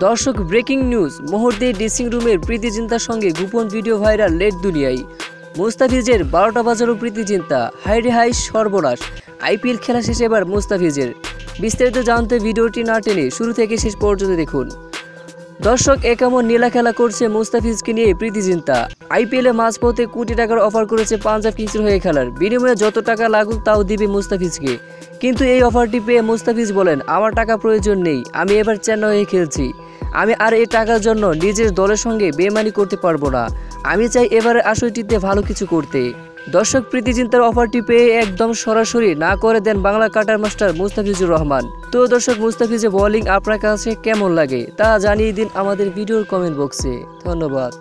দর্শক breaking news, মুহূর্তে dressing রুমের প্রীতি জিন্তার সঙ্গে গোপন ভিডিও ভাইরাল নেট দুনিয়ায়। মুস্তাফিজের 12টা বাজারও প্রীতি জিন্তা, হাইরে হাই সর্বনাশ। আইপিএল খেলা শেষে এবার মুস্তাফিজের বিস্তারিত জানতে ভিডিওটি না টেনে শুরু থেকে শেষ পর্যন্ত দেখুন। দর্শক, কেমন নীলা খেলা করছে মুস্তাফিজকে নিয়ে প্রীতি জিন্তা। আইপিএলে মাঝপথে কোটি টাকার অফার করেছে পাঞ্জাব কিংসের হয়ে খেলার, বিনিময়ে যত টাকা লাগুক তাও দিবে মুস্তাফিজকে। কিন্তু এই অফারটি পেয়ে মুস্তাফিজ বলেন, আমার টাকা প্রয়োজন নেই, আমি এবার চেন্নাই হয়ে খেলছি। আমি আর এই টাকার জন্য নিজের দলের সঙ্গে বেইমানি করতে পারবো না। আমি চাই এবারে আসরটিতে ভালো কিছু করতে। দর্শক, প্রীতি জিন্তার অফারটি পেয়ে একদম সরাসরি না করে দেন বাংলা কাটার মাস্টার মুস্তাফিজুর রহমান। তো দর্শক, মুস্তাফিজের বোলিং আপনার কাছে কেমন লাগে তা জানিয়ে দিন আমাদের ভিডিওর কমেন্ট বক্সে। ধন্যবাদ।